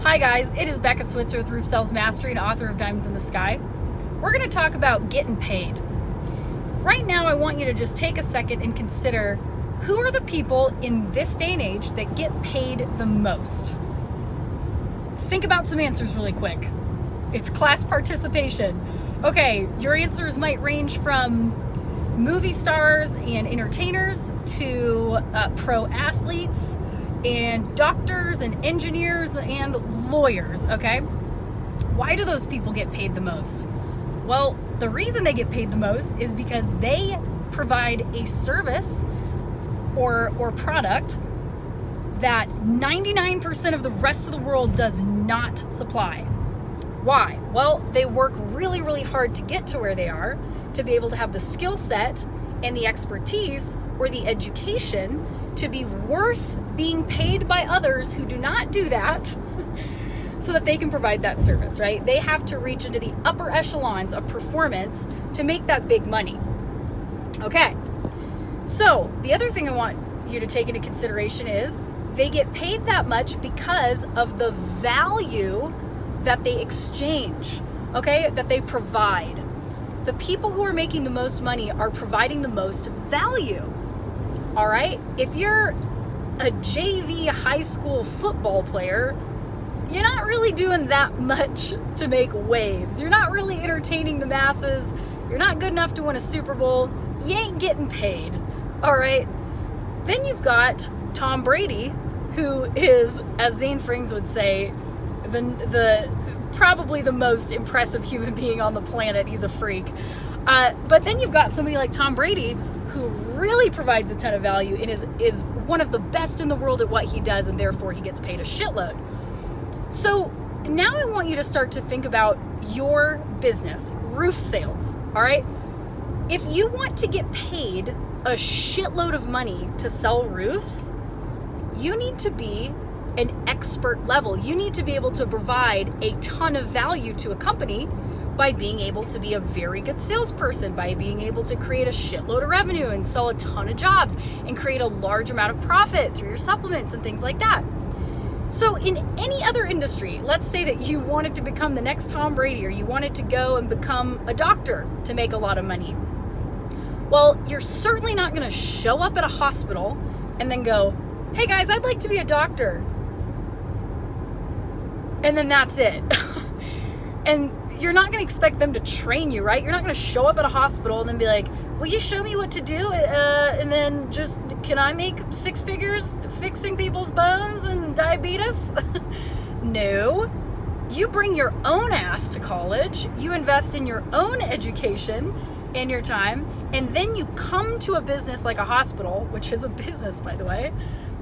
Hi guys, it is Becca Switzer with Roof Sales Mastery and author of Diamonds in the Sky. We're going to talk about getting paid. Right now, I want you to just take a second and consider who are the people in this day and age that get paid the most. Think about some answers really quick. It's class participation. Okay, your answers might range from movie stars and entertainers to pro athletes and doctors and engineers and lawyers, okay? Why do those people get paid the most? Well, the reason they get paid the most is because they provide a service or product that 99% of the rest of the world does not supply. Why? Well, they work really, really hard to get to where they are, to be able to have the skill set and the expertise or the education to be worth being paid by others who do not do that so that they can provide that service, right? They have to reach into the upper echelons of performance to make that big money. Okay, so the other thing I want you to take into consideration is they get paid that much because of the value that they exchange, okay, that they provide. The people who are making the most money are providing the most value. All right, if you're a JV high school football player, you're not really doing that much to make waves. You're not really entertaining the masses. You're not good enough to win a Super Bowl. You ain't getting paid. All right. Then you've got Tom Brady, who is, as Zane Frings would say, the probably the most impressive human being on the planet. He's a freak. But then you've got somebody like Tom Brady, who really provides a ton of value and is one of the best in the world at what he does, and therefore he gets paid a shitload. So now I want you to start to think about your business, roof sales, all right? If you want to get paid a shitload of money to sell roofs, you need to be an expert level. You need to be able to provide a ton of value to a company by being able to be a very good salesperson, by being able to create a shitload of revenue and sell a ton of jobs and create a large amount of profit through your supplements and things like that. So in any other industry, let's say that you wanted to become the next Tom Brady, or you wanted to go and become a doctor to make a lot of money. Well, you're certainly not going to show up at a hospital and then go, "Hey guys, I'd like to be a doctor." And then that's it. And you're not going to expect them to train you, right? You're not going to show up at a hospital and then be like, "Will you show me what to do? And then just, can I make 6 figures fixing people's bones and diabetes?" No. You bring your own ass to college. You invest in your own education and your time. And then you come to a business like a hospital, which is a business, by the way,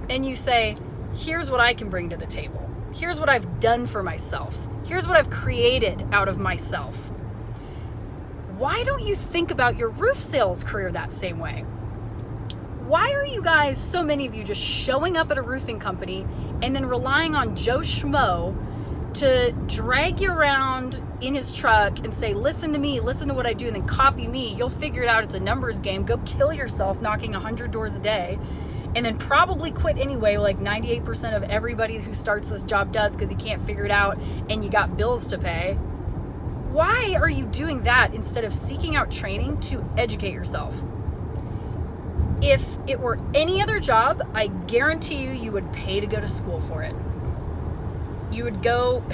and you say, "Here's what I can bring to the table. Here's what I've done for myself. Here's what I've created out of myself." Why don't you think about your roof sales career that same way? Why are you guys, so many of you, just showing up at a roofing company and then relying on Joe Schmo to drag you around in his truck and say, "Listen to me, listen to what I do, and then copy me. You'll figure it out. It's a numbers game. Go kill yourself knocking 100 doors a day. And then probably quit anyway, like 98% of everybody who starts this job does, because you can't figure it out and you got bills to pay." Why are you doing that instead of seeking out training to educate yourself? If it were any other job, I guarantee you would pay to go to school for it. You would go,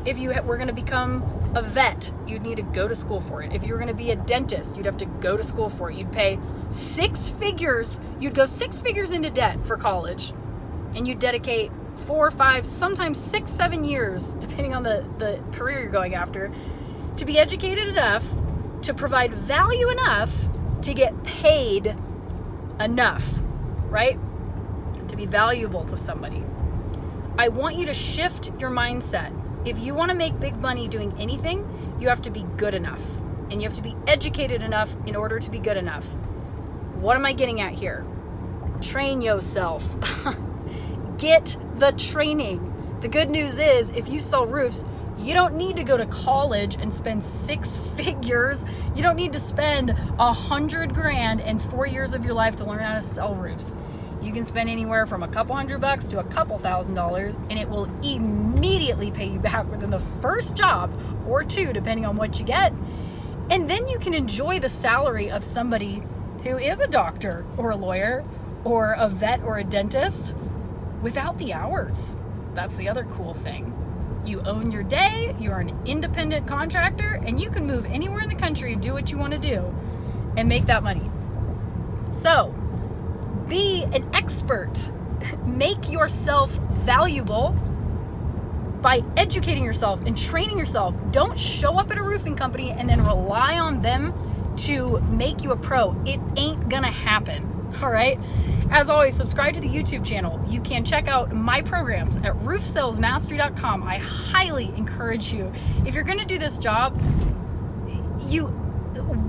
if you were going to become a vet, you'd need to go to school for it. If you were going to be a dentist, you'd have to go to school for it. You'd pay 6 figures. You'd go 6 figures into debt for college, and you'd dedicate 4, 5, sometimes 6, 7 years, depending on the career you're going after, to be educated enough to provide value enough to get paid enough, right? To be valuable to somebody. I want you to shift your mindset. If you want to make big money doing anything, you have to be good enough, and you have to be educated enough in order to be good enough. What am I getting at here? Train yourself. Get the training. The good news is, if you sell roofs, you don't need to go to college and spend 6 figures. You don't need to spend $100,000 and 4 years of your life to learn how to sell roofs. You can spend anywhere from a couple $100 to a couple $1,000, and it will immediately pay you back within the first job or two, depending on what you get. And then you can enjoy the salary of somebody who is a doctor or a lawyer or a vet or a dentist without the hours. That's the other cool thing. You own your day, you're an independent contractor, and you can move anywhere in the country and do what you want to do and make that money. So, be an expert. Make yourself valuable by educating yourself and training yourself. Don't show up at a roofing company and then rely on them to make you a pro. It ain't gonna happen. All right. As always, subscribe to the YouTube channel. You can check out my programs at roofsalesmastery.com. I highly encourage you. If you're going to do this job,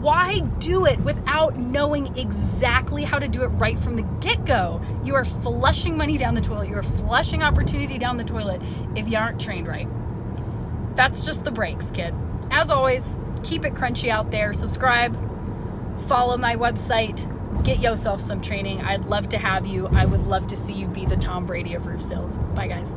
why do it without knowing exactly how to do it right from the get-go? You are flushing money down the toilet. You are flushing opportunity down the toilet if you aren't trained right. That's just the breaks, kid. As always, keep it crunchy out there. Subscribe, follow my website, get yourself some training. I'd love to have you. I would love to see you be the Tom Brady of roof sales. Bye, guys.